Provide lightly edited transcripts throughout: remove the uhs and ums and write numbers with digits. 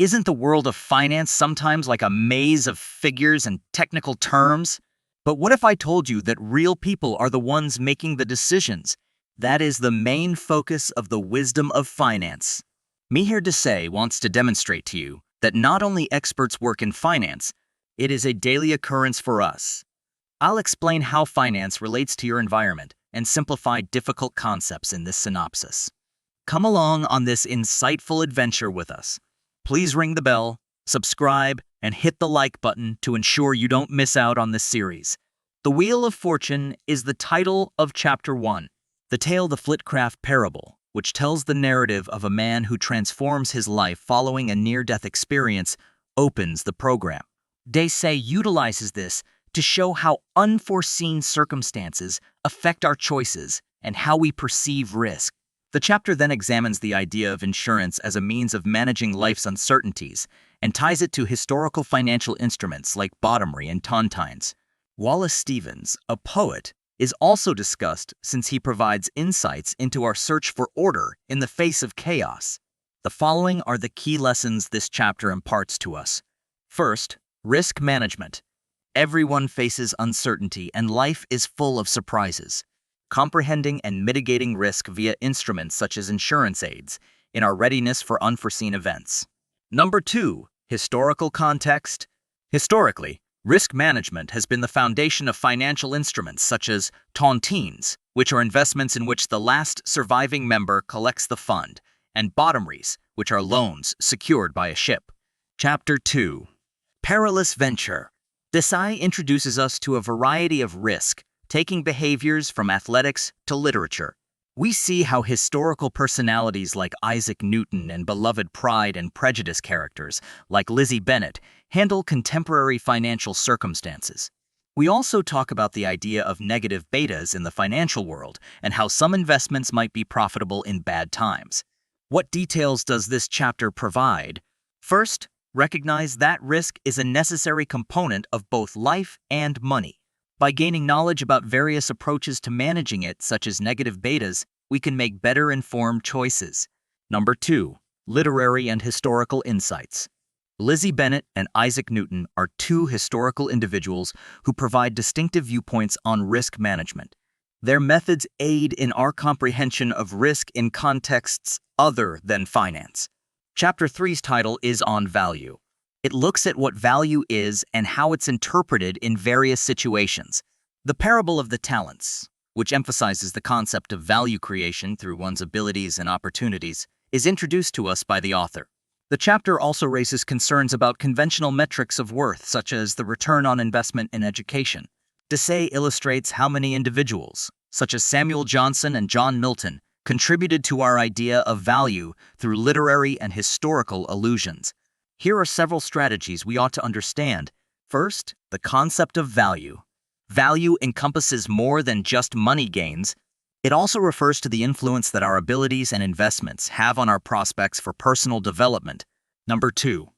Isn't the world of finance sometimes like a maze of figures and technical terms? But what if I told you that real people are the ones making the decisions? That is the main focus of the wisdom of finance. Mihir Desai wants to demonstrate to you that not only experts work in finance, it is a daily occurrence for us. I'll explain how finance relates to your environment and simplify difficult concepts in this synopsis. Come along on this insightful adventure with us. Please ring the bell, subscribe, and hit the like button to ensure you don't miss out on this series. The Wheel of Fortune is the title of Chapter 1, the tale the Flitcraft Parable, which tells the narrative of a man who transforms his life following a near-death experience, opens the program. Desai utilizes this to show how unforeseen circumstances affect our choices and how we perceive risk. The chapter then examines the idea of insurance as a means of managing life's uncertainties and ties it to historical financial instruments like bottomry and tontines. Wallace Stevens, a poet, is also discussed since he provides insights into our search for order in the face of chaos. The following are the key lessons this chapter imparts to us. First, risk management. Everyone faces uncertainty and life is full of surprises. Comprehending and mitigating risk via instruments such as insurance aids in our readiness for unforeseen events. Number 2, historical context. Historically, risk management has been the foundation of financial instruments such as tontines, which are investments in which the last surviving member collects the fund, and bottomries, which are loans secured by a ship. Chapter 2, perilous venture. Desai introduces us to a variety of risk, taking behaviors from athletics to literature. We see how historical personalities like Isaac Newton and beloved Pride and Prejudice characters like Lizzie Bennet handle contemporary financial circumstances. We also talk about the idea of negative betas in the financial world and how some investments might be profitable in bad times. What details does this chapter provide? First, recognize that risk is a necessary component of both life and money. By gaining knowledge about various approaches to managing it, such as negative betas, we can make better informed choices. Number 2, literary and historical insights. Lizzie Bennet and Isaac Newton are two historical individuals who provide distinctive viewpoints on risk management. Their methods aid in our comprehension of risk in contexts other than finance. Chapter 3's title is on value. It looks at what value is and how it's interpreted in various situations. The Parable of the Talents, which emphasizes the concept of value creation through one's abilities and opportunities, is introduced to us by the author. The chapter also raises concerns about conventional metrics of worth, such as the return on investment in education. Desai illustrates how many individuals, such as Samuel Johnson and John Milton, contributed to our idea of value through literary and historical allusions. Here are several strategies we ought to understand. First, the concept of value. Value encompasses more than just money gains. It also refers to the influence that our abilities and investments have on our prospects for personal development. Number 2,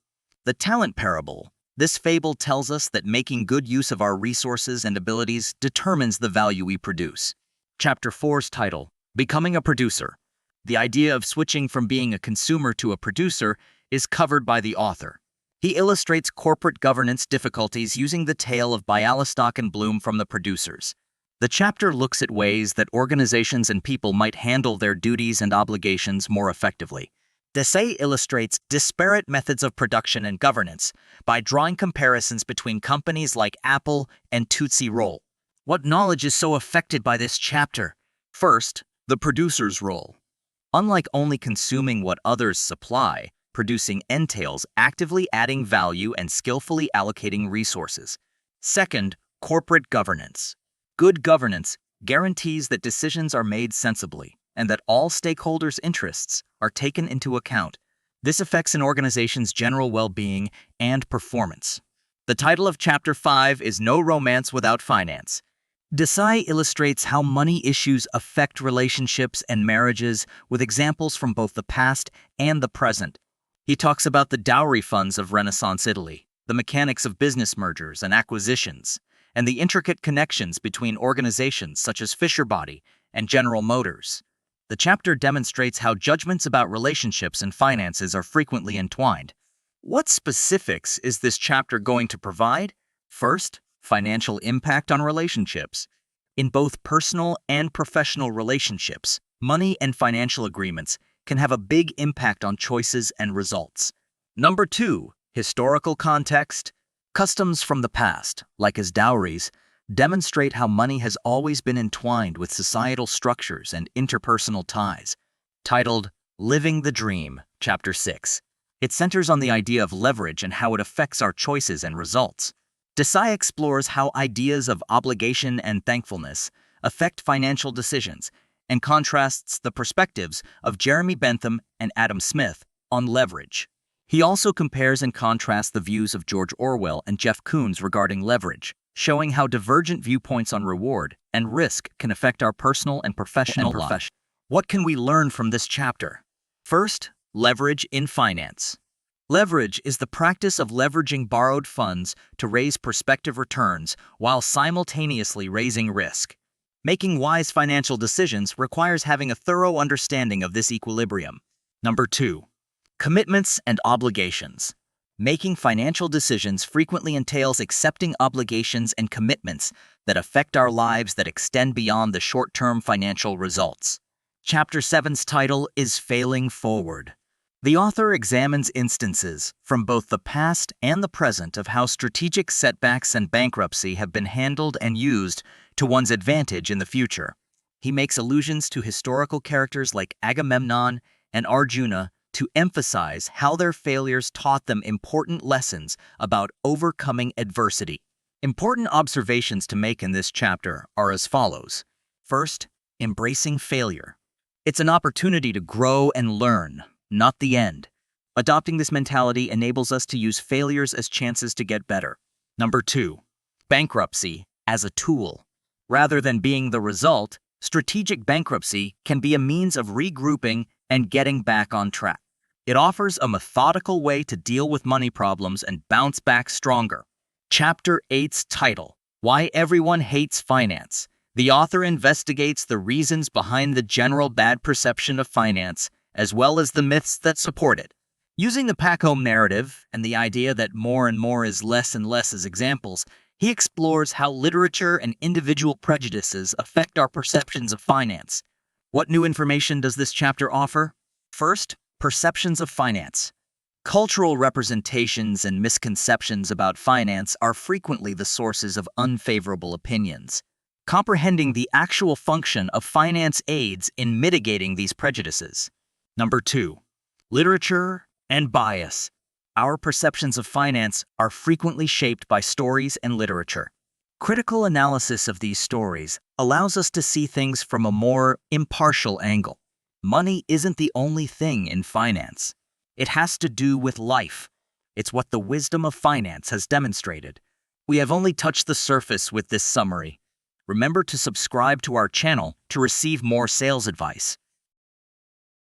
the talent parable. This fable tells us that making good use of our resources and abilities determines the value we produce. Chapter 4's title, Becoming a Producer. The idea of switching from being a consumer to a producer is covered by the author. He illustrates corporate governance difficulties using the tale of Bialystok and Bloom from The Producers. The chapter looks at ways that organizations and people might handle their duties and obligations more effectively. Desai illustrates disparate methods of production and governance by drawing comparisons between companies like Apple and Tootsie Roll. What knowledge is so affected by this chapter? First, the producer's role. Unlike only consuming what others supply, producing entails actively adding value and skillfully allocating resources. Second, corporate governance. Good governance guarantees that decisions are made sensibly and that all stakeholders' interests are taken into account. This affects an organization's general well-being and performance. The title of Chapter 5 is No Romance Without Finance. Desai illustrates how money issues affect relationships and marriages with examples from both the past and the present. He talks about the dowry funds of Renaissance Italy, the mechanics of business mergers and acquisitions, and the intricate connections between organizations such as Fisher Body and General Motors. The chapter demonstrates how judgments about relationships and finances are frequently entwined. What specifics is this chapter going to provide? First, financial impact on relationships. In both personal and professional relationships, money and financial agreements can have a big impact on choices and results. Number 2, historical context. Customs from the past, like as dowries, demonstrate how money has always been entwined with societal structures and interpersonal ties. Titled, Living the Dream, Chapter 6. It centers on the idea of leverage and how it affects our choices and results. Desai explores how ideas of obligation and thankfulness affect financial decisions and contrasts the perspectives of Jeremy Bentham and Adam Smith on leverage. He also compares and contrasts the views of George Orwell and Jeff Koons regarding leverage, showing how divergent viewpoints on reward and risk can affect our personal and professional life. What can we learn from this chapter? First, leverage in finance. Leverage is the practice of leveraging borrowed funds to raise prospective returns while simultaneously raising risk. Making wise financial decisions requires having a thorough understanding of this equilibrium. Number 2, commitments and obligations. Making financial decisions frequently entails accepting obligations and commitments that affect our lives that extend beyond the short-term financial results. Chapter 7's title is Failing Forward. The author examines instances from both the past and the present of how strategic setbacks and bankruptcy have been handled and used to one's advantage in the future. He makes allusions to historical characters like Agamemnon and Arjuna to emphasize how their failures taught them important lessons about overcoming adversity. Important observations to make in this chapter are as follows. First, embracing failure. It's an opportunity to grow and learn, not the end. Adopting this mentality enables us to use failures as chances to get better. Number 2, bankruptcy as a tool. Rather than being the result, strategic bankruptcy can be a means of regrouping and getting back on track. It offers a methodical way to deal with money problems and bounce back stronger. Chapter 8's title, Why Everyone Hates Finance. The author investigates the reasons behind the general bad perception of finance, as well as the myths that support it. Using the pack-home narrative and the idea that more and more is less and less as examples, he explores how literature and individual prejudices affect our perceptions of finance. What new information does this chapter offer? First, perceptions of finance. Cultural representations and misconceptions about finance are frequently the sources of unfavorable opinions. Comprehending the actual function of finance aids in mitigating these prejudices. Number 2, literature and bias. Our perceptions of finance are frequently shaped by stories and literature. Critical analysis of these stories allows us to see things from a more impartial angle. Money isn't the only thing in finance. It has to do with life. It's what the wisdom of finance has demonstrated. We have only touched the surface with this summary. Remember to subscribe to our channel to receive more sales advice.